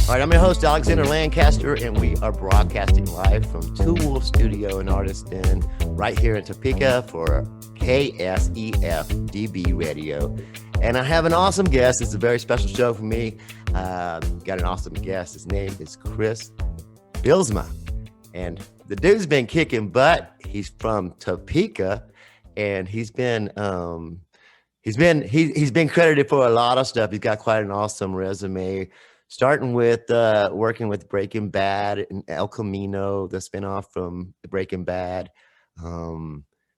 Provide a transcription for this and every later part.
All right, I'm your host, Alexander Lancaster, and we are broadcasting live from Two Wolf Studio in Artiston, right here in Topeka for KSEF DB Radio. And I have an awesome guest. It's a very special show for me. Got an awesome guest. His name is Chris Bylsma. And the dude's been kicking butt. He's from Topeka, and he's been credited for a lot of stuff. He's got quite an awesome resume, starting with working with Breaking Bad and El Camino, the spinoff from Breaking Bad,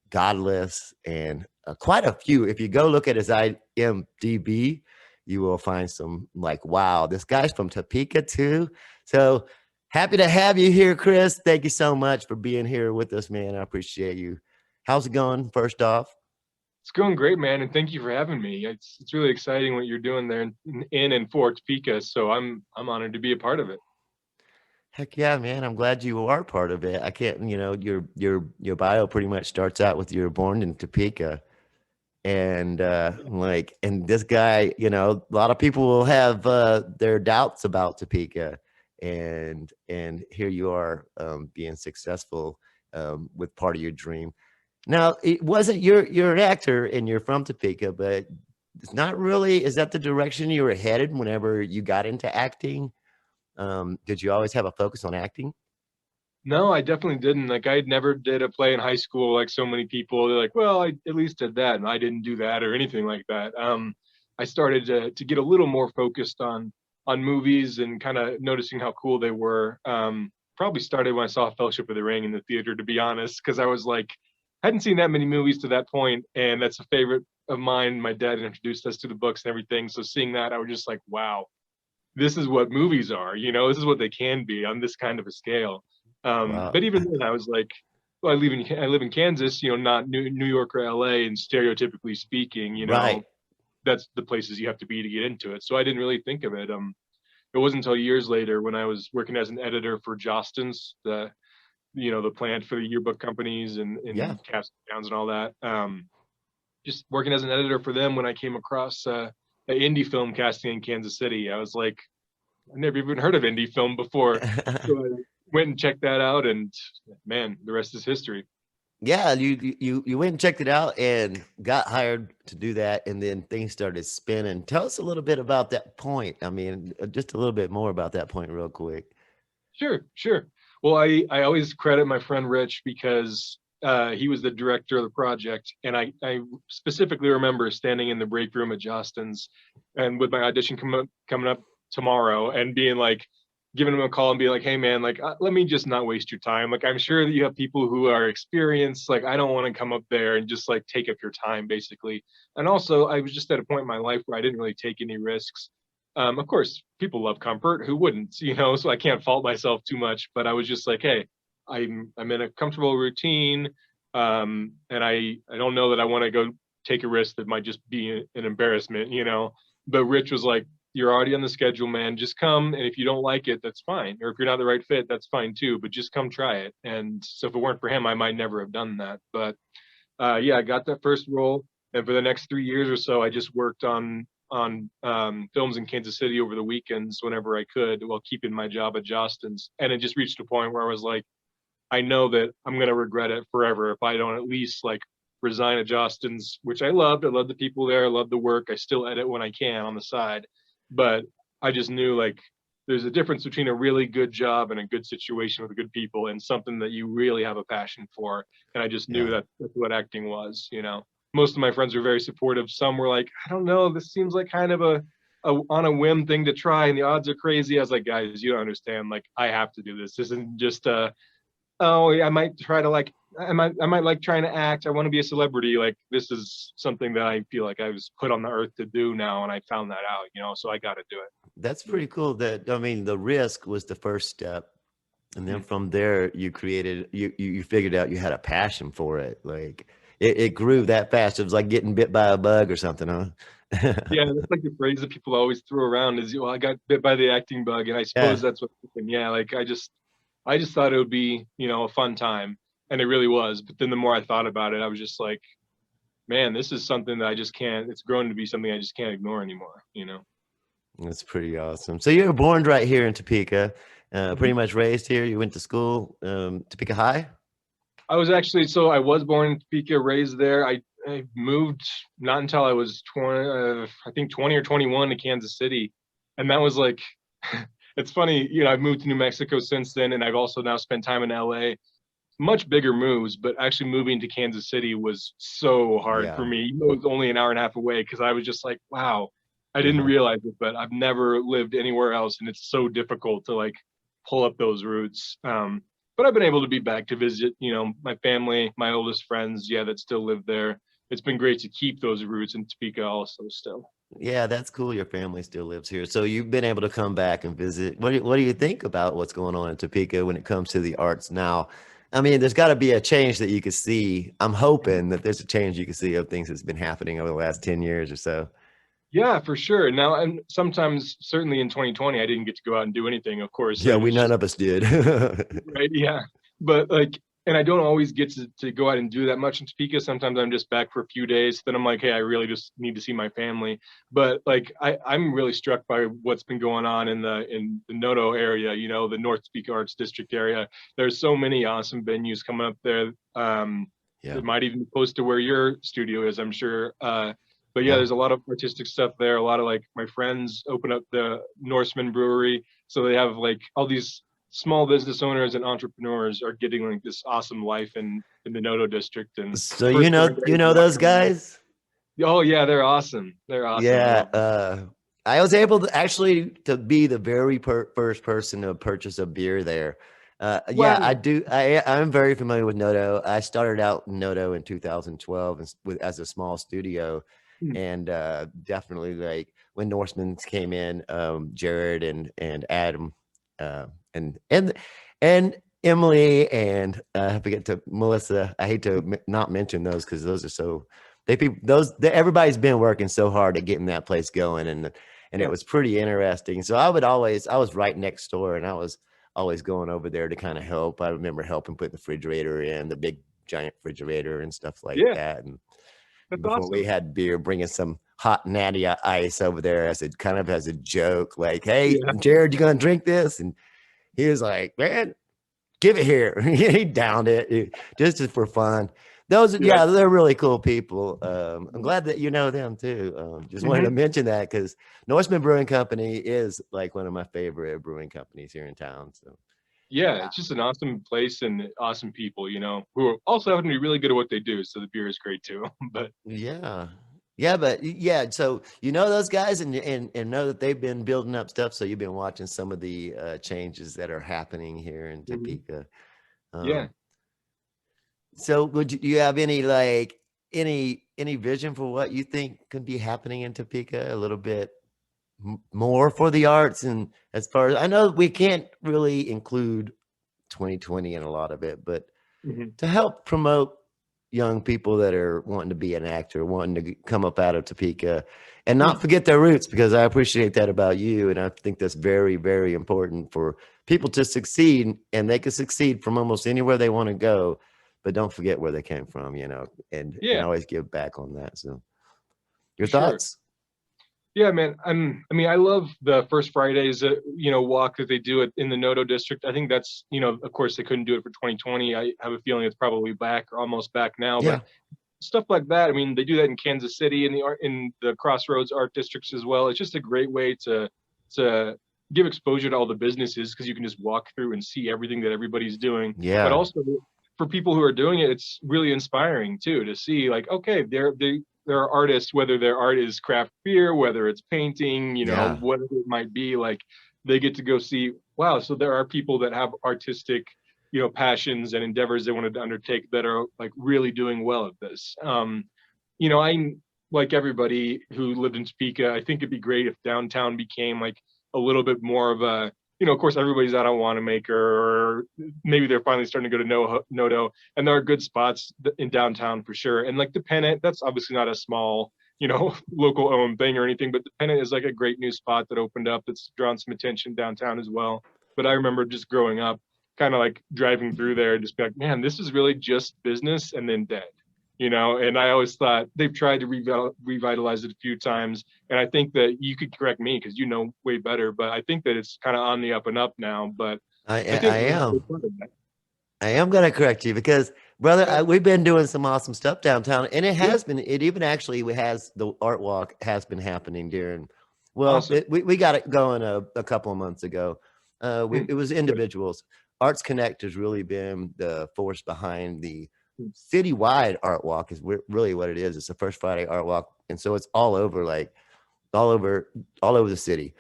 Godless, and quite a few. If you go look at his IMDb, you will find some like, wow, this guy's from Topeka too. So happy to have you here, Chris. Thank you so much for being here with us, man. I appreciate you. How's it going, first off? It's going great, man, and thank you for having me. It's really exciting what you're doing there in and for Topeka. So I'm honored to be a part of it. Heck yeah, man. I'm glad you are part of it. I can't, your bio pretty much starts out with you're born in Topeka. And and this guy, a lot of people will have their doubts about Topeka. And here you are being successful with part of your dream. Now, it wasn't you're an actor and you're from Topeka, but it's not really. Is that the direction you were headed whenever you got into acting? Did you always have a focus on acting? No, I definitely didn't. Like, I never did a play in high school like so many people. They're like, well, I at least did that, and I didn't do that or anything like that. I started to get a little more focused on movies and kind of noticing how cool they were. Probably started when I saw Fellowship of the Ring in the theater, to be honest, because I was like, hadn't seen that many movies to that point, and that's a favorite of mine. My dad introduced us to the books and everything, so seeing that, I was just like, wow, this is what movies are. This is what they can be on this kind of a scale. Wow. But even then, I was like, well, I live in Kansas, not New York or LA, and stereotypically speaking, Right. that's the places you have to be to get into it. So I didn't really think of it. It wasn't until years later when I was working as an editor for Jostens, the plant for the yearbook companies and Yeah. cast downs and all that. Just working as an editor for them, when I came across an indie film casting in Kansas City, I was like, I've never even heard of indie film before. So I went and checked that out, and man, the rest is history. Yeah, you went and checked it out and got hired to do that, and then things started spinning. Tell us a little bit about that point. I mean, just a little bit more about that point real quick. Sure. Well, I always credit my friend Rich because he was the director of the project, and I specifically remember standing in the break room at Jostens and with my audition coming up tomorrow, and being like, giving him a call and being like, hey man, like, let me just not waste your time. Like, I'm sure that you have people who are experienced. Like, I don't want to come up there and just like take up your time, basically. And also, I was just at a point in my life where I didn't really take any risks. Of course, people love comfort. Who wouldn't? So I can't fault myself too much. But I was just like, hey, I'm in a comfortable routine, and I don't know that I want to go take a risk that might just be an embarrassment. But Rich was like, you're already on the schedule, man. Just come, and if you don't like it, that's fine. Or if you're not the right fit, that's fine too. But just come try it. And so if it weren't for him, I might never have done that. But yeah, I got that first role, and for the next 3 years or so, I just worked on films in Kansas City over the weekends whenever I could, while keeping my job at Jostens. And it just reached a point where I was like, I know that I'm gonna regret it forever if I don't at least like resign at Jostens, which I loved. I loved the people there. I loved the work. I still edit when I can on the side. But I just knew like there's a difference between a really good job and a good situation with good people and something that you really have a passion for. And I just knew that that's what acting was. Most of my friends were very supportive. Some were like, I don't know, this seems like kind of a on a whim thing to try, and the odds are crazy. I was like, guys, you don't understand. Like, I have to do this. This isn't just I might try to like, I might like trying to act. I want to be a celebrity. Like, this is something that I feel like I was put on the earth to do now, and I found that out, so I got to do it. That's pretty cool. The risk was the first step, and then from there you figured out you had a passion for it. Like, it grew that fast. It was like getting bit by a bug or something, huh? Yeah, that's like the phrase that people always throw around is, well, I got bit by the acting bug, and I suppose that's what happened. Yeah, like I just thought it would be, a fun time, and it really was. But then the more I thought about it, I was just like, man, this is something that I just can't. It's grown to be something I just can't ignore anymore. That's pretty awesome. So you were born right here in Topeka, pretty Mhm. much raised here. You went to school, Topeka High. I was actually, so I was born in Topeka, raised there. I moved not until I was 20, I think 20 or 21 to Kansas City. And that was like, it's funny, I've moved to New Mexico since then, and I've also now spent time in LA. Much bigger moves, but actually moving to Kansas City was so hard for Yeah. me. It was only an hour and a half away because I was just like, wow, I didn't Uh-huh. realize it, but I've never lived anywhere else, and it's so difficult to like pull up those roots. But I've been able to be back to visit, my family, my oldest friends, yeah, that still live there. It's been great to keep those roots in Topeka also still. Yeah, that's cool. Your family still lives here. So you've been able to come back and visit. What do you think about what's going on in Topeka when it comes to the arts now? I mean, there's got to be a change that you could see. I'm hoping that there's a change you can see of things that's been happening over the last 10 years or so. Yeah, for sure. Now, and sometimes, certainly in 2020, I didn't get to go out and do anything, of course. Yeah, And we it's none just of us did. right, yeah. But like, and I don't always get to go out and do that much in Topeka. Sometimes I'm just back for a few days. Then I'm like, hey, I really just need to see my family. But like, I'm really struck by what's been going on in the Noto area, the North Topeka Arts District area. There's so many awesome venues coming up there. Yeah, It might even be close to where your studio is, I'm sure. But yeah, yeah. there's a lot of artistic stuff there. A lot of like my friends open up the Norseman Brewery, so they have like all these small business owners and entrepreneurs are getting like this awesome life in the Noto district. And So first time I you got to know walk those around. guys? Oh yeah, they're awesome. They're awesome. I Yeah, love them. I was able to actually to be the very first person to purchase a beer there. Yeah, I Wow. do. I'm very familiar with Noto. I started out in Noto in 2012 as a small studio, Hmm. and definitely like when Norseman's came in, Jared and Adam, uh, and and and Emily and I forget to Melissa. I hate to not mention those because those are so everybody's been working so hard at getting that place going, and it Yeah. was pretty interesting. So I was right next door, and I was always going over there to kind of help. I remember helping put the refrigerator in, the big giant refrigerator and stuff like Yeah. that. And That's before we awesome. had beer, bringing some hot natty ice over there as a kind of as a joke, like, "Hey, Yeah. Jared, you gonna drink this?" And he was like, "Man, give it here." He downed it just for fun. Those, Yeah. yeah, they're really cool people. I'm glad that you know them too. Just wanted to Hmm. mention that because Norseman Brewing Company is like one of my favorite brewing companies here in town. So Yeah, it's just an awesome place and awesome people, who also happen to be really good at what they do. So the beer is great too. But yeah, yeah, but yeah, so you know those guys and know that they've been building up stuff. So you've been watching some of the changes that are happening here in mhm. Topeka. Yeah. Um, So do you have any like any vision for what you think could be happening in Topeka a little bit more for the arts? And as far as I know, we can't really include 2020 in a lot of it, but Mhm. to help promote young people that are wanting to be an actor, wanting to come up out of Topeka and Hmm. not forget their roots, because I appreciate that about you. And I think that's very, very important for people to succeed, and they can succeed from almost anywhere they want to go, but don't forget where they came from, and Yeah, always give back on that. So for your sure. thoughts? Yeah, man. I mean, I love the first Fridays, walk that they do it in the Noto district. I think that's, of course they couldn't do it for 2020. I have a feeling it's probably back or almost back now, but Yeah. stuff like that. I mean, they do that in Kansas City in the Crossroads art districts as well. It's just a great way to give exposure to all the businesses because you can just walk through and see everything that everybody's doing. But Yeah. also for people who are doing it, it's really inspiring too to see like, okay, there are artists, whether their art is craft beer, whether it's painting, Yeah. whatever it might be, like they get to go see, wow, so there are people that have artistic passions and endeavors they wanted to undertake that are like really doing well at this. I'm like everybody who lived in Topeka. I think it'd be great if downtown became like a little bit more of a, of course, everybody's out on Wanamaker, or maybe they're finally starting to go to Noto, and there are good spots in downtown for sure. And like the Pennant, that's obviously not a small, local owned thing or anything, but the Pennant is like a great new spot that opened up that's drawn some attention downtown as well. But I remember just growing up kind of like driving through there and just be like, man, this is really just business and then dead. you know, and I always thought they've tried to revitalize it a few times. And I think that you could correct me because you know way better, but I think that it's kind of on the up and up now. But I I think am. I am gonna correct you because, brother, we've been doing some awesome stuff downtown, and it has been. It even actually has the art walk has been happening during. Well, awesome. we got it going a couple of months ago. It was Good. individuals. Arts Connect has really been the force behind the Mm. citywide art walk. Is really what it is. It's the first Friday art walk, and so it's all over, like all over, all over the city.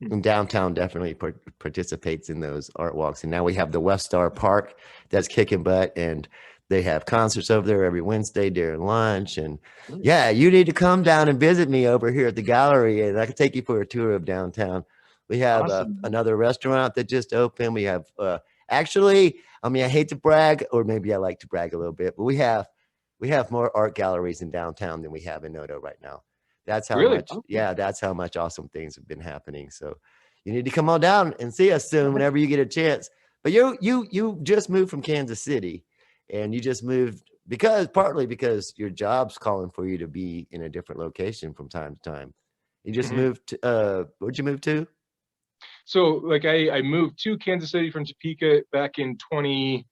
Mm. And downtown definitely participates in those art walks. And now we have the West Star Park that's kicking butt, and they have concerts over there every Wednesday during lunch. And yeah, you need to come down and visit me over here at the gallery, and I can take you for a tour of downtown. We have Awesome. another restaurant that just opened. We have actually, I mean, I hate to brag, or maybe I like to brag a little bit, but we have more art galleries in downtown than we have in Noto right now. That's how Really? much, yeah, that's how much awesome things have been happening. So you need to come on down and see us soon whenever you get a chance. But you just moved from Kansas City, and you just moved partly because your job's calling for you to be in a different location from time to time. You just moved to, where'd you move to? So like I moved to Kansas City from Topeka back in 20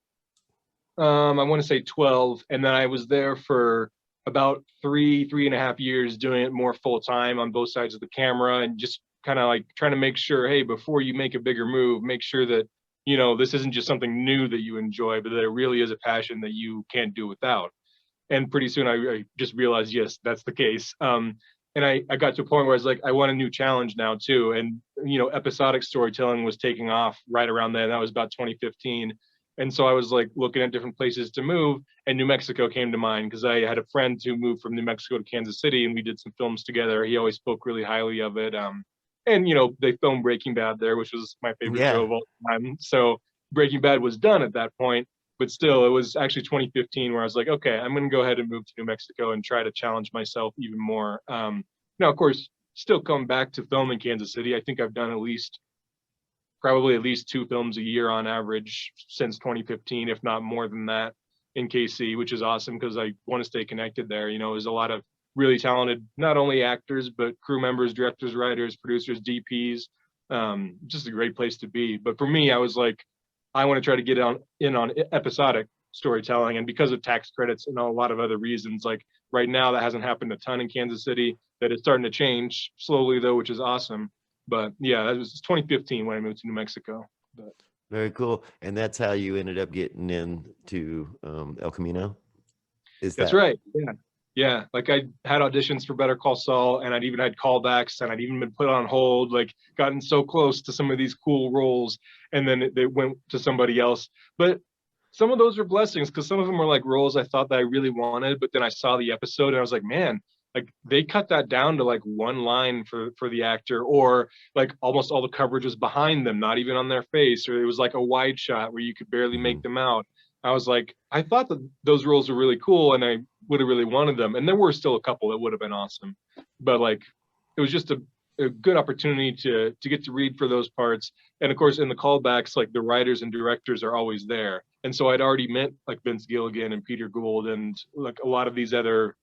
I want to say 12, and then I was there for about 3.5 years doing it more full time on both sides of the camera, and just kind of like trying to make sure, hey, before you make a bigger move, make sure that, you know, this isn't just something new that you enjoy, but that it really is a passion that you can't do without. And pretty soon I just realized, yes, that's the case. And I got to a point where I was like, I want a new challenge now too. And, you know, episodic storytelling was taking off right around then. That was about 2015. And so I was like looking at different places to move, and New Mexico came to mind because I had a friend who moved from New Mexico to Kansas City, and we did some films together. He always spoke really highly of it. And, you know, they filmed Breaking Bad there, which was my favorite show Yeah. of all time. So Breaking Bad was done at that point. But still, it was actually 2015 where I was like, okay, I'm going to go ahead and move to New Mexico and try to challenge myself even more. Now, of course, still come back to film in Kansas City. I think I've done probably at least 2 films a year on average since 2015, if not more than that, in KC, which is awesome because I want to stay connected there. You know, there's a lot of really talented, not only actors, but crew members, directors, writers, producers, DPs. Just a great place to be. But for me, I was like, I want to try to get in on episodic storytelling. And because of tax credits and a lot of other reasons, like right now, that hasn't happened a ton in Kansas City. That it's starting to change slowly, though, which is awesome. But yeah, that was 2015 when I moved to New Mexico. But Very cool. And that's how you ended up getting into El Camino? that's right. Yeah. Yeah. Like I had auditions for Better Call Saul, and I'd even had callbacks, and I'd even been put on hold, like gotten so close to some of these cool roles. And then they went to somebody else. But some of those were blessings because some of them were like roles I thought that I really wanted. But then I saw the episode and I was like, man, like they cut that down to like one line for the actor, or like almost all the coverage was behind them, not even on their face, or it was like a wide shot where you could barely make them out. I was like, I thought that those roles were really cool and I would have really wanted them, and there were still a couple that would have been awesome, but like it was just a good opportunity to get to read for those parts. And of course in the callbacks, like the writers and directors are always there, and so I'd already met like Vince Gilligan and Peter Gould and like a lot of these other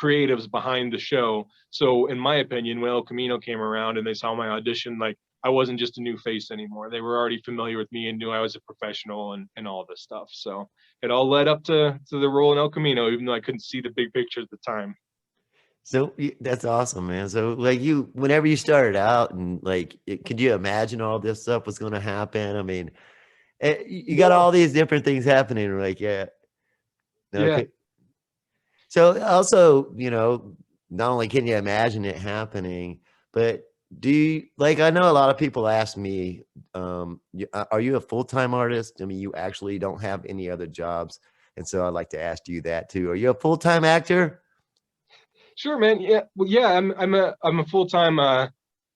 creatives behind the show. So in my opinion, when El Camino came around and they saw my audition, like I wasn't just a new face anymore. They were already familiar with me and knew I was a professional and all this stuff. So it all led up to the role in El Camino, even though I couldn't see the big picture at the time. So that's awesome, man. So like whenever you started out, and like, could you imagine all this stuff was going to happen? I mean, you got all these different things happening. Like, yeah. Okay. Yeah. So also, you know, not only can you imagine it happening, but do you, like, I know a lot of people ask me, are you a full-time artist? I mean, you actually don't have any other jobs. And so I'd like to ask you that too. Are you a full-time actor? Sure, man. Yeah. Well, yeah, I'm a full-time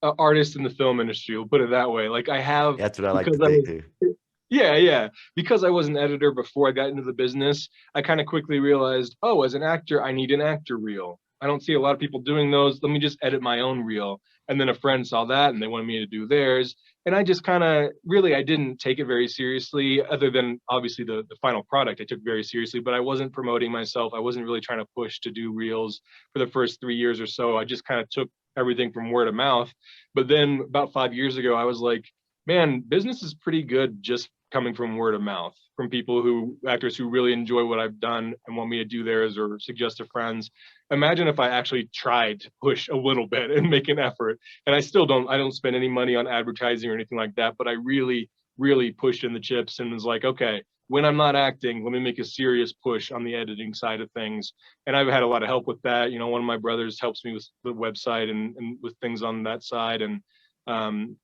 artist in the film industry. We'll put it that way. Like I have, That's what I like to because I say was, too. yeah. Because I was an editor before I got into the business, I kind of quickly realized, oh, as an actor, I need an actor reel. I don't see a lot of people doing those. Let me just edit my own reel. And then a friend saw that and they wanted me to do theirs. And I just kind of really, I didn't take it very seriously, other than obviously the final product I took very seriously, but I wasn't promoting myself. I wasn't really trying to push to do reels for the first 3 years or so. I just kind of took everything from word of mouth. But then about 5 years ago, I was like, man, business is pretty good just coming from word of mouth, from people who, actors who really enjoy what I've done and want me to do theirs or suggest to friends. Imagine if I actually tried to push a little bit and make an effort. And I still don't, I don't spend any money on advertising or anything like that, but I really pushed in the chips and was like, okay, when I'm not acting, let me make a serious push on the editing side of things. And I've had a lot of help with that. You know, one of my brothers helps me with the website and with things on that side. And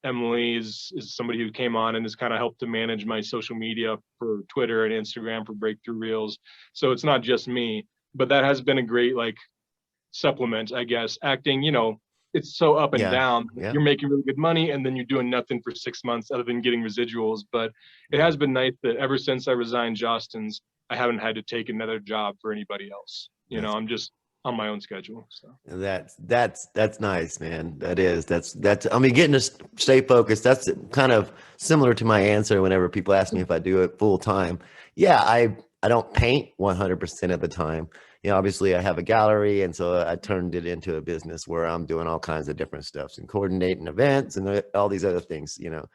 Emily is somebody who came on and has kind of helped to manage my social media for Twitter and Instagram for Breakthrough Reels. So it's not just me, but that has been a great like supplement, I guess. Acting, you know, it's so up and Yeah. down. Yeah. You're making really good money and then you're doing nothing for 6 months other than getting residuals. But it has been nice that ever since I resigned Jostens, I haven't had to take another job for anybody else. You know, I'm just on my own schedule. So that's nice, man. That's I mean, getting to stay focused, that's kind of similar to my answer whenever people ask me if I do it full time. Yeah, I don't paint 100% of the time. You know, obviously I have a gallery, and so I turned it into a business where I'm doing all kinds of different stuff and coordinating events and all these other things, you know.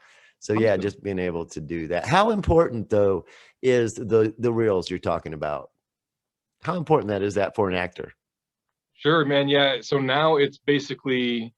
So yeah, just being able to do that. How important though is the reels you're talking about? How important that is that for an actor? Sure, man. Yeah. So now it's basically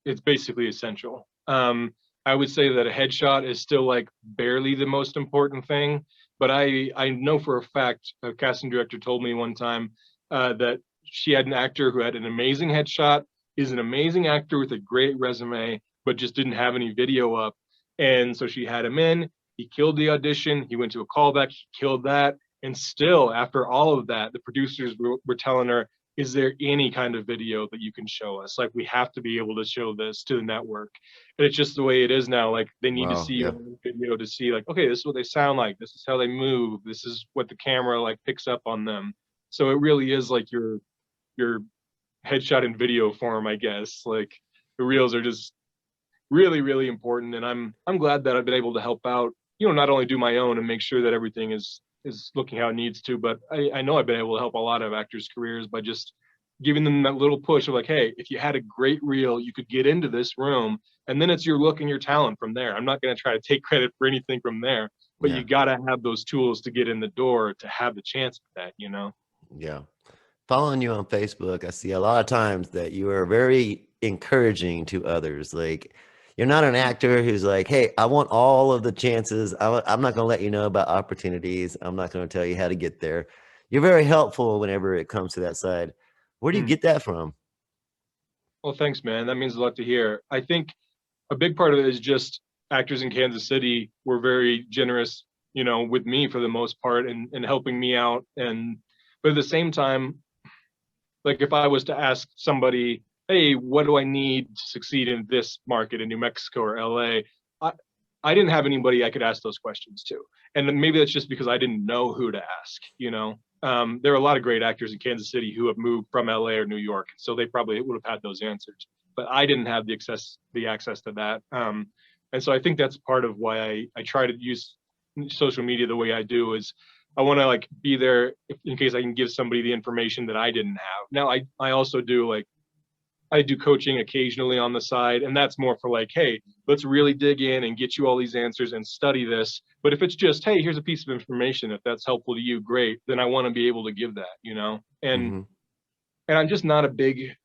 essential. I would say that a headshot is still like barely the most important thing, but I know for a fact, a casting director told me one time that she had an actor who had an amazing headshot, is an amazing actor with a great resume, but just didn't have any video up. And so she had him in, he killed the audition, he went to a callback, he killed that. And still, after all of that, the producers were telling her, is there any kind of video that you can show us? Like, we have to be able to show this to the network. And it's just the way it is now. Like, they need to see your video to see, like, okay, this is what they sound like. This is how they move. This is what the camera like picks up on them. So it really is like your headshot in video form, I guess. Like, the reels are just really important. And I'm glad that I've been able to help out, you know, not only do my own and make sure that everything is looking how it needs to, but I know I've been able to help a lot of actors' careers by just giving them that little push of like, hey, if you had a great reel, you could get into this room, and then it's your look and your talent from there. I'm not going to try to take credit for anything from there, but you got to have those tools to get in the door to have the chance at that, you know? Yeah. Following you on Facebook, I see a lot of times that you are very encouraging to others. Like, you're not an actor who's like, hey, I want all of the chances. I'm not going to let you know about opportunities. I'm not going to tell you how to get there. You're very helpful whenever it comes to that side. Where do you get that from? Well, thanks, man. That means a lot to hear. I think a big part of it is just actors in Kansas City were very generous, you know, with me for the most part and helping me out. But at the same time, like if I was to ask somebody, hey, what do I need to succeed in this market in New Mexico or LA? I didn't have anybody I could ask those questions to. And then maybe that's just because I didn't know who to ask, you know? There are a lot of great actors in Kansas City who have moved from LA or New York, so they probably would have had those answers. But I didn't have the access to that. And so I think that's part of why I try to use social media the way I do is I want to like be there in case I can give somebody the information that I didn't have. Now I also do like I do coaching occasionally on the side, and that's more for like, hey, let's really dig in and get you all these answers and study this. But if it's just, hey, here's a piece of information, if that's helpful to you, great. Then I want to be able to give that, you know. And I'm just not a big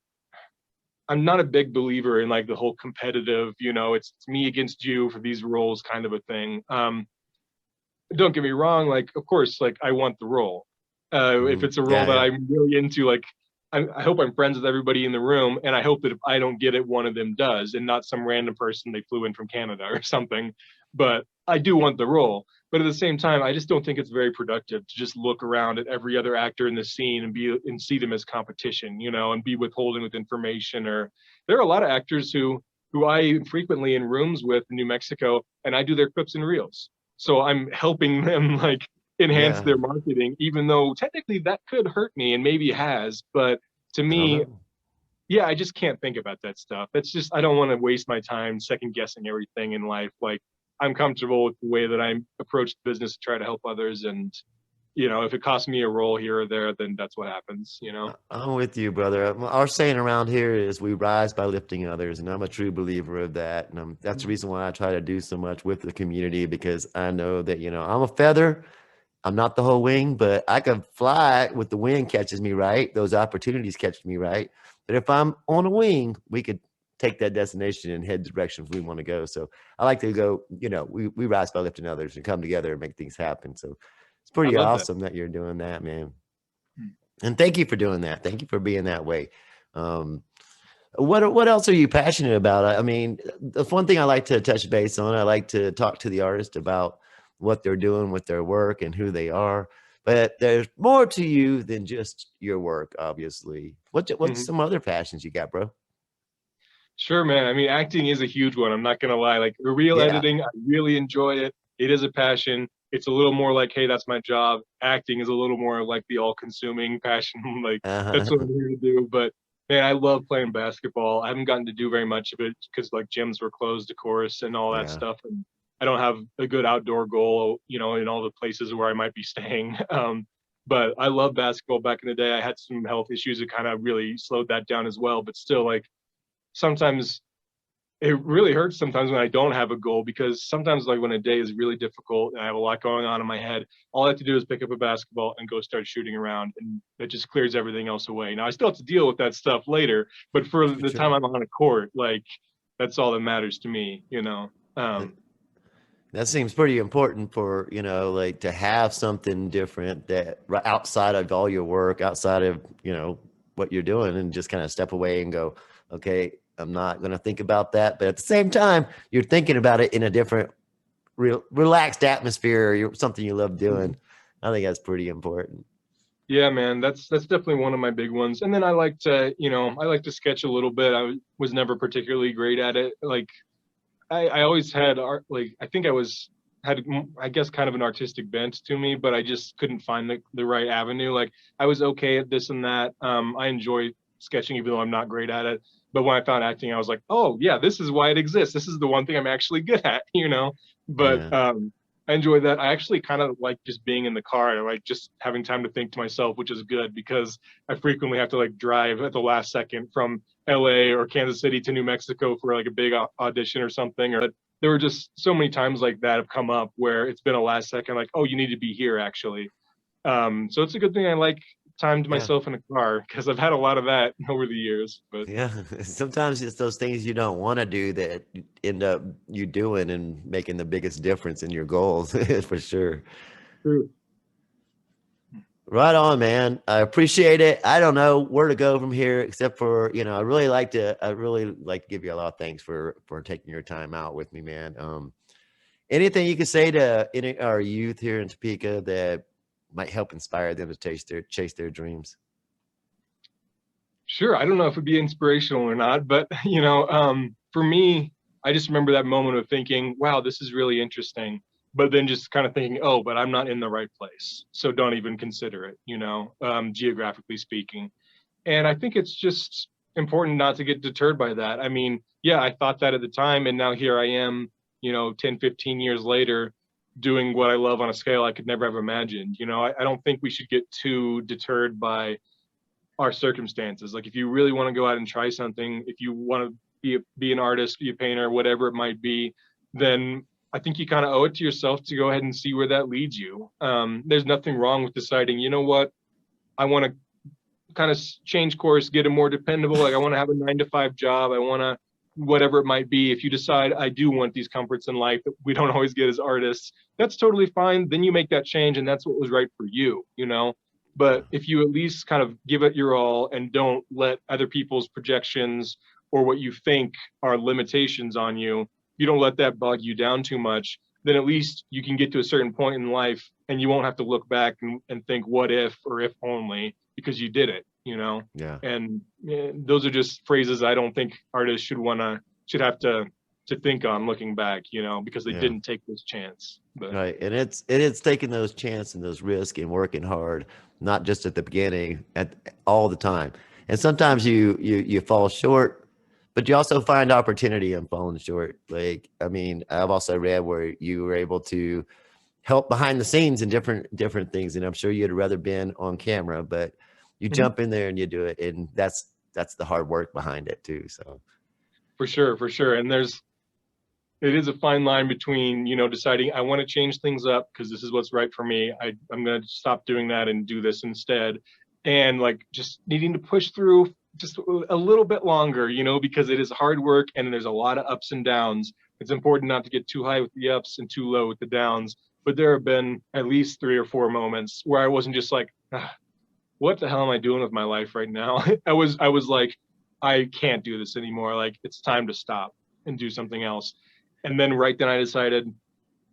believer in like the whole competitive, you know, it's me against you for these roles kind of a thing. Don't get me wrong, like of course, like I want the role. If it's a role that I'm really into, like I hope I'm friends with everybody in the room, and I hope that if I don't get it, one of them does, and not some random person they flew in from Canada or something. But I do want the role. But at the same time, I just don't think it's very productive to just look around at every other actor in the scene and see them as competition, you know, and be withholding with information. Or there are a lot of actors who I frequently in rooms with in New Mexico, and I do their clips and reels. So I'm helping them like enhance their marketing, even though technically that could hurt me and maybe has. But to me, yeah, I just can't think about that stuff. That's just, I don't want to waste my time second guessing everything in life. Like, I'm comfortable with the way that I approach the business to try to help others. And, if it costs me a role here or there, then that's what happens. I'm with you, brother. Our saying around here is we rise by lifting others, and I'm a true believer of that. And that's the reason why I try to do so much with the community, because I know that, I'm a feather. I'm not the whole wing, but I can fly with the wind catches me right. Those opportunities catch me right. But if I'm on a wing, we could take that destination and head directions we want to go. So I like to go, we rise by lifting others and come together and make things happen. So it's I pretty love that. awesome that you're doing that, man. And thank you for doing that. Thank you for being that way. What else are you passionate about? I mean, the one thing I like to touch base on, I like to talk to the artist about what they're doing with their work and who they are. But there's more to you than just your work, obviously. What's Mhm. some other passions you got, bro? Sure, man. I mean, acting is a huge one. I'm not gonna lie. Like, real Yeah. editing, I really enjoy it. It is a passion. It's a little more like, hey, that's my job. Acting is a little more like the all-consuming passion. Like, that's what Uh-huh. I'm here to do. But man, I love playing basketball. I haven't gotten to do very much of it because like gyms were closed, of course, and all that Yeah. stuff. And I don't have a good outdoor goal, in all the places where I might be staying. But I love basketball. Back in the day, I had some health issues that kind of really slowed that down as well. But still, like, sometimes it really hurts sometimes when I don't have a goal, because sometimes like when a day is really difficult and I have a lot going on in my head, all I have to do is pick up a basketball and go start shooting around, and it just clears everything else away. Now I still have to deal with that stuff later, but for For the time sure. I'm on a court, like, that's all that matters to me. That, that seems pretty important for, like to have something different that outside of all your work, outside of, what you're doing, and just kind of step away and go, okay, I'm not going to think about that. But at the same time, you're thinking about it in a different, relaxed atmosphere, or something you love doing. I think that's pretty important. Yeah, man, that's definitely one of my big ones. And then I like to sketch a little bit. Was never particularly great at it. Like, I always had art, like, I think had, I guess, kind of an artistic bent to me, but I just couldn't find the right avenue. Like, I was okay at this and that. I enjoy sketching even though I'm not great at it. But when I found acting, I was like, oh yeah, this is why it exists. This is the one thing I'm actually good at. But Yeah. I enjoy that. I actually kind of like just being in the car. I like just having time to think to myself, which is good because I frequently have to like drive at the last second from LA or Kansas City to New Mexico for like a big audition or something. Or there were just so many times like that have come up where it's been a last second, like, oh, you need to be here actually. So it's a good thing I like timed Yeah. myself in a car because I've had a lot of that over the years. But Yeah. Sometimes it's those things you don't want to do that end up you doing and making the biggest difference in your goals, for sure. true. Right on, man. I appreciate it. I don't know where to go from here, except for, I really like to give you a lot of thanks for taking your time out with me, man. Anything you could say to any our youth here in Topeka that might help inspire them to chase their dreams? Sure. I don't know if it'd be inspirational or not, but for me, I just remember that moment of thinking, wow, this is really interesting. But then just kind of thinking, oh, but I'm not in the right place. So don't even consider it, geographically speaking. And I think it's just important not to get deterred by that. I mean, yeah, I thought that at the time, and now here I am, 10, 15 years later, doing what I love on a scale I could never have imagined. I don't think we should get too deterred by our circumstances. Like, if you really want to go out and try something, if you want to be an artist, be a painter, whatever it might be, then I think you kind of owe it to yourself to go ahead and see where that leads you. There's nothing wrong with deciding, you know what, I want to kind of change course, get a more dependable, like I want to have a 9 to 5 job. I want to, whatever it might be. If you decide I do want these comforts in life that we don't always get as artists, that's totally fine. Then you make that change and that's what was right for you. Yeah. But if you at least kind of give it your all and don't let other people's projections or what you think are limitations on you, you don't let that bog you down too much, then at least you can get to a certain point in life and you won't have to look back and think what if or if only, because you did it. Yeah. And those are just phrases I don't think artists should have to think on looking back, because they Yeah. didn't take this chance. But Right. And it's taking those chances and those risks and working hard, not just at the beginning, at all the time. And sometimes you fall short, but you also find opportunity in falling short. Like, I mean, I've also read where you were able to help behind the scenes in different things, and I'm sure you'd rather been on camera, but you Mhm. jump in there and you do it, and that's the hard work behind it too. So For sure, for sure. And it is a fine line between, deciding I want to change things up because this is what's right for me. I'm going to stop doing that and do this instead. And like just needing to push through just a little bit longer, because it is hard work and there's a lot of ups and downs. It's important not to get too high with the ups and too low with the downs. But there have been at least 3 or 4 moments where I wasn't just like, what the hell am I doing with my life right now? I was like, I can't do this anymore. Like it's time to stop and do something else. And then right then I decided,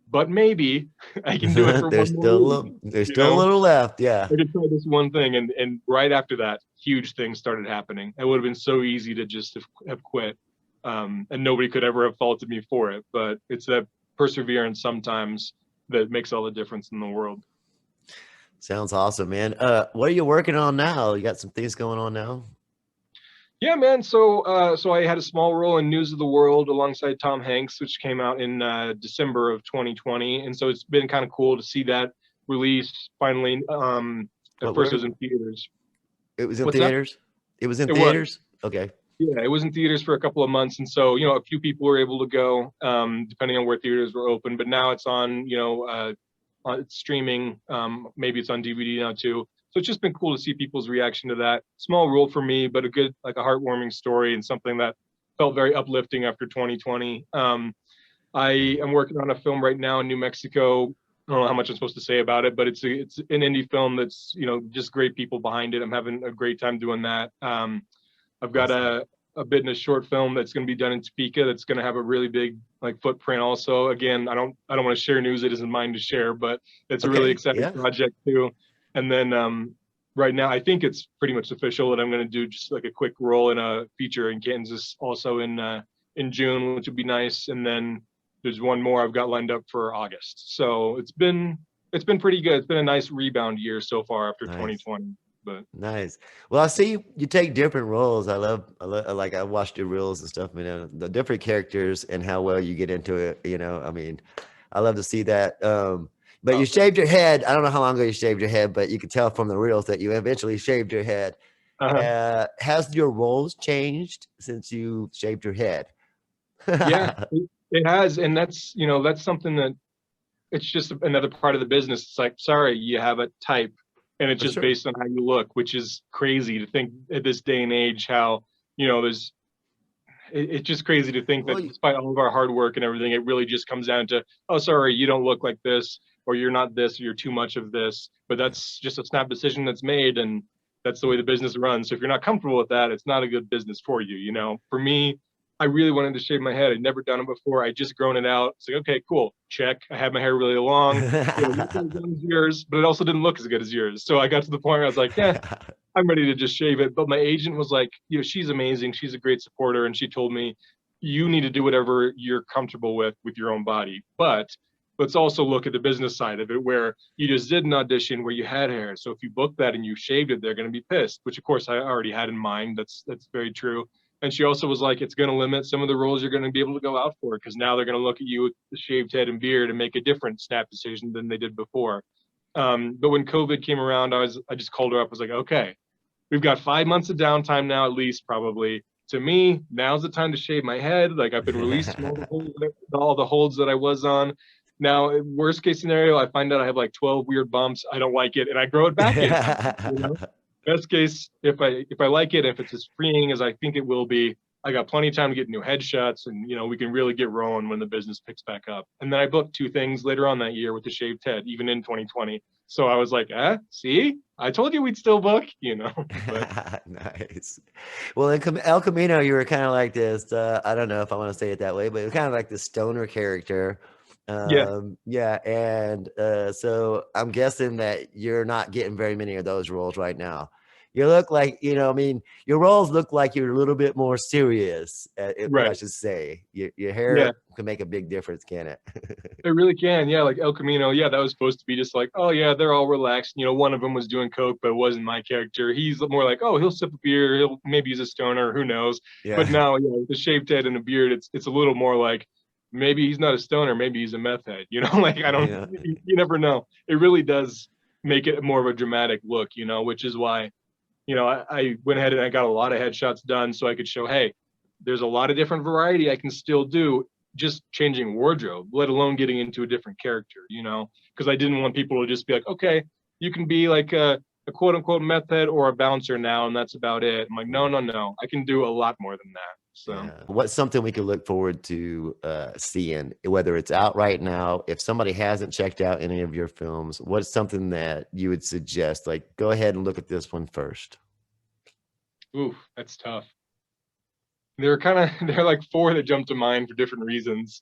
but maybe I can do it for one more week. there's You still a know, little left. Yeah. I could try this one thing, and right after that, huge things started happening. It would have been so easy to just have quit, and nobody could ever have faulted me for it. But it's that perseverance sometimes that makes all the difference in the world. Sounds awesome, man. What are you working on now? You got some things going on now? Yeah, man. So I had a small role in News of the World alongside Tom Hanks, which came out in December of 2020, and so it's been kind of cool to see that release finally. At What first, it were was in theaters. it was in What's that? theaters? It was in It was. theaters? Okay. Yeah, it was in theaters for a couple of months, and so a few people were able to go, depending on where theaters were open. But now it's on, on streaming. Maybe it's on DVD now too. So it's just been cool to see people's reaction to that. Small role for me, but a good, like a heartwarming story and something that felt very uplifting after 2020. I am working on a film right now in New Mexico. I don't know how much I'm supposed to say about it, but it's an indie film that's just great people behind it. I'm having a great time doing that. I've got Awesome. a bit in a short film that's going to be done in Topeka that's going to have a really big like footprint also. Again, I don't want to share news that isn't mine to share, but it's a really Okay. exciting Yeah. project too. And then right now I think it's pretty much official that I'm going to do just like a quick role in a feature in Kansas also in June, which would be nice. And then there's one more I've got lined up for August. So it's been pretty good. It's been a nice rebound year so far after Nice. 2020. But Nice. Well, I see you take different roles. I love, like I watched your reels and stuff, the different characters and how well you get into it. I mean, I love to see that. But you awesome. shaved your head. I don't know how long ago you shaved your head, but you could tell from the reels that you eventually shaved your head. Uh-huh. Has your roles changed since you shaved your head? Yeah, it has, and that's something that it's just another part of the business. It's like, sorry, you have a type, and it's For just sure. based on how you look, which is crazy to think at this day and age how there's. It's just crazy to think Well, that despite all of our hard work and everything, it really just comes down to, oh, sorry, you don't look like this, or you're not this, or you're too much of this. But that's just a snap decision that's made, and that's the way the business runs. So if you're not comfortable with that, it's not a good business for you. For me, I really wanted to shave my head. I'd never done it before. I just grown it out. It's like, okay, cool, check. I had my hair really long. Not as long as yours, but it also didn't look as good as yours. So I got to the point where I was like, yeah, I'm ready to just shave it. But my agent was like, she's amazing. She's a great supporter. And she told me, you need to do whatever you're comfortable with your own body. But let's also look at the business side of it where you just did an audition where you had hair. So if you book that and you shaved it, they're going to be pissed, which of course I already had in mind. That's very true. And she also was like, it's going to limit some of the roles you're going to be able to go out for because now they're going to look at you with the shaved head and beard and make a different snap decision than they did before. But when COVID came around, I just called her up. I was like, okay, we've got 5 months of downtime now, at least probably. To me, now's the time to shave my head. Like I've been released from all the holds that I was on. Now, worst case scenario, I find out I have like 12 weird bumps. I don't like it, and I grow it back in. Best case, if I like it, if it's as freeing as I think it will be, I got plenty of time to get new headshots, and we can really get rolling when the business picks back up. And then I booked 2 things later on that year with the shaved head, even in 2020. So I was like, see, I told you we'd still book, But Nice. Well, in El Camino, you were kind of like this. I don't know if I want to say it that way, but it was kind of like the stoner character. yeah, Yeah, and so I'm guessing that you're not getting very many of those roles right now. You look like, you know, I mean, your roles look like you're a little bit more serious, if I Right. should say. Your Yeah. hair can make a big difference, can it? It really can. Yeah. Like El Camino. Yeah. That was supposed to be just like, oh, yeah, they're all relaxed. You know, one of them was doing coke, but it wasn't my character. He's more like, oh, he'll sip a beer. He'll maybe he's a stoner. Who knows? But Yeah. now, yeah, with the shaved head and a beard, it's a little more like maybe he's not a stoner. Maybe he's a meth head. You know, like I don't, Yeah. you never know. It really does make it more of a dramatic look, you know, which is why, you know, I went ahead and I got a lot of headshots done so I could show, hey, there's a lot of different variety I can still do just changing wardrobe, let alone getting into a different character, you know, because I didn't want people to just be like, okay, you can be like a quote unquote meth head or a bouncer now, and that's about it. I'm like, no, no, no, I can do a lot more than that. So, Yeah. What's something we can look forward to seeing, whether it's out right now? If somebody hasn't checked out any of your films, what's something that you would suggest? Like, go ahead and look at this one first. oof, that's tough. There are kind of there are like four that jump to mind for different reasons.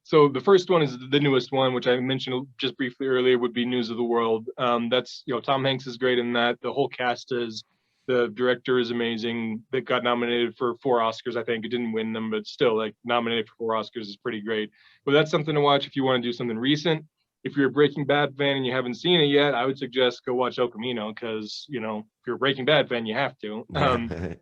So the first one is the newest one, which I mentioned just briefly earlier, would be News of the World. That's, you know, Tom Hanks is great in that. The whole cast is. The director is amazing. That got nominated for 4 Oscars. I think it didn't win them, but still, like nominated for 4 Oscars is pretty great. But that's something to watch if you want to do something recent. If you're a Breaking Bad fan and you haven't seen it yet, I would suggest go watch El Camino because, you know, if you're a Breaking Bad fan, you have to. Yeah.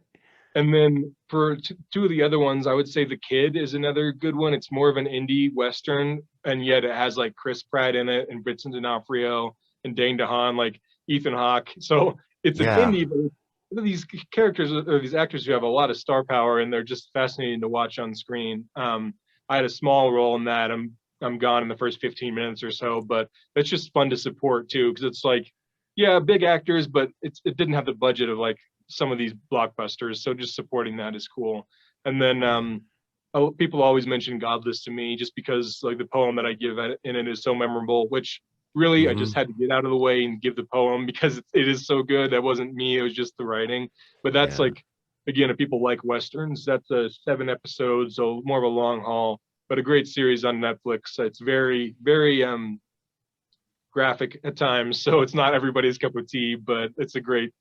And then for two of the other ones, I would say The Kid is another good one. It's more of an indie western, and yet it has like Chris Pratt in it and Vincent D'Onofrio and Dane DeHaan, like Ethan Hawke. So it's an Yeah. indie, but these characters or these actors who have a lot of star power and they're just fascinating to watch on screen. I had a small role in that. I'm gone in the first 15 minutes or so, but it's just fun to support too because it's like, yeah, big actors, but it didn't have the budget of like some of these blockbusters. So just supporting that is cool. And then people always mention Godless to me just because like the poem that I give in it is so memorable, which really I just Mhm. had to get out of the way and give the poem because it is so good. That wasn't me, it was just the writing. But that's Yeah. like, again, if people like Westerns, that's a 7 episodes, so more of a long haul, but a great series on Netflix. It's very, very graphic at times. So it's not everybody's cup of tea, but it's a great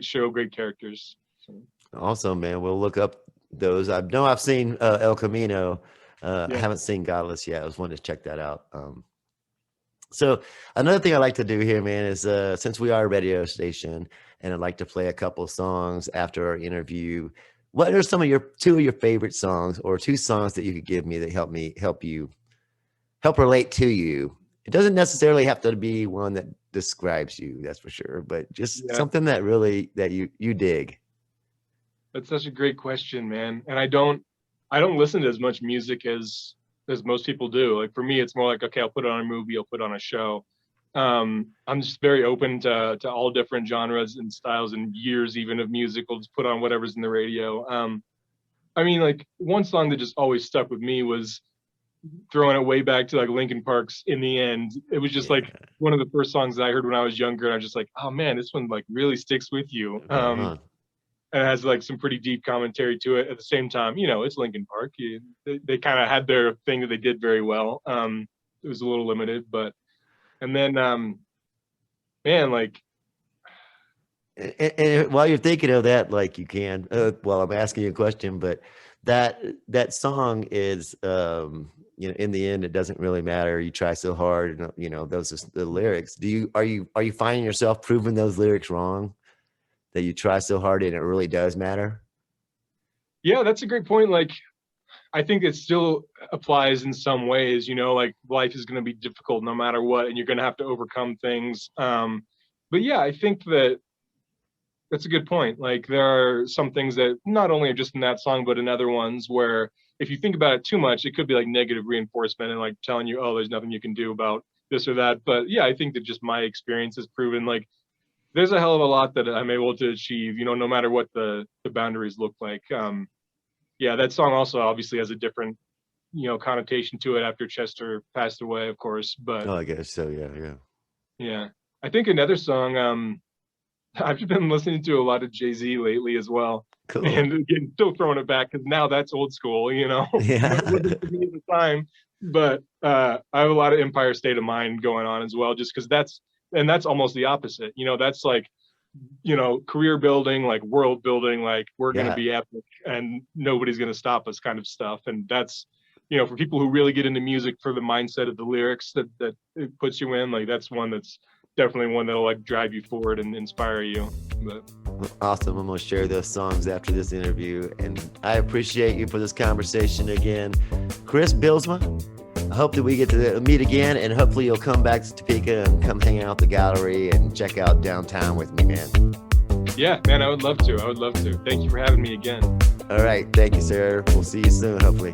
show, great characters. So, Awesome, man. We'll look up those. I know I've seen El Camino. I yeah. haven't seen Godless yet. I was wanting to check that out. So another thing I like to do here, man, is since we are a radio station, and I'd like to play a couple songs after our interview. What are some of your two of your favorite songs, or two songs that you could give me that help relate to you? It doesn't necessarily have to be one that describes you, that's for sure, but just Yeah. something that really that you dig. That's such a great question, man. And I don't listen to as much music as most people do. Like for me, it's more like, okay, I'll put on a movie, I'll put on a show. I'm just very open to all different genres and styles and years even of music. I'll just put on whatever's in the radio. I mean, like one song that just always stuck with me was throwing it way back to like Linkin Park's In the End. It was just like Yeah. one of the first songs that I heard when I was younger. And I was just like, oh man, this one like really sticks with you. Right on. And it has like some pretty deep commentary to it. At the same time, you know, it's Linkin Park. They kind of had their thing that they did very well. It was a little limited, but and then man, like And while you're thinking of that, like you can, while I'm asking you a question, but that song is, you know, in the end, it doesn't really matter. You try so hard, and you know, those are the lyrics. Are you finding yourself proving those lyrics wrong? That you try so hard and it really does matter? yeah, that's a great point. Like I think it still applies in some ways. You know, like life is going to be difficult no matter what, and you're going to have to overcome things. But yeah, I think that that's a good point. Like there are some things that not only are just in that song, but in other ones where if you think about it too much, it could be like negative reinforcement and like telling you, oh, there's nothing you can do about this or that. But yeah, I think that just my experience has proven like there's a hell of a lot that I'm able to achieve, you know, no matter what the boundaries look like. Yeah, that song also obviously has a different, you know, connotation to it after Chester passed away, of course. But Oh, I guess so. Yeah, yeah. yeah, I think another song, I've been listening to a lot of Jay-Z lately as well. Cool. And again, still throwing it back because now that's old school, you know. Yeah. It wasn't for me at the time, but I have a lot of Empire State of Mind going on as well, just because that's almost the opposite. You know, that's like career building, like world building, like we're going Yeah. to be epic and nobody's going to stop us kind of stuff. And that's, for people who really get into music for the mindset of the lyrics that it puts you in, like that's one that's definitely one that'll like drive you forward and inspire you. But Awesome. I'm going to share those songs after this interview. And I appreciate you for this conversation again. Chris Bylsma, I hope that we get to meet again, and hopefully you'll come back to Topeka and come hang out at the gallery and check out downtown with me, man. yeah, man, I would love to. Thank you for having me again. All right. Thank you, sir. We'll see you soon, hopefully.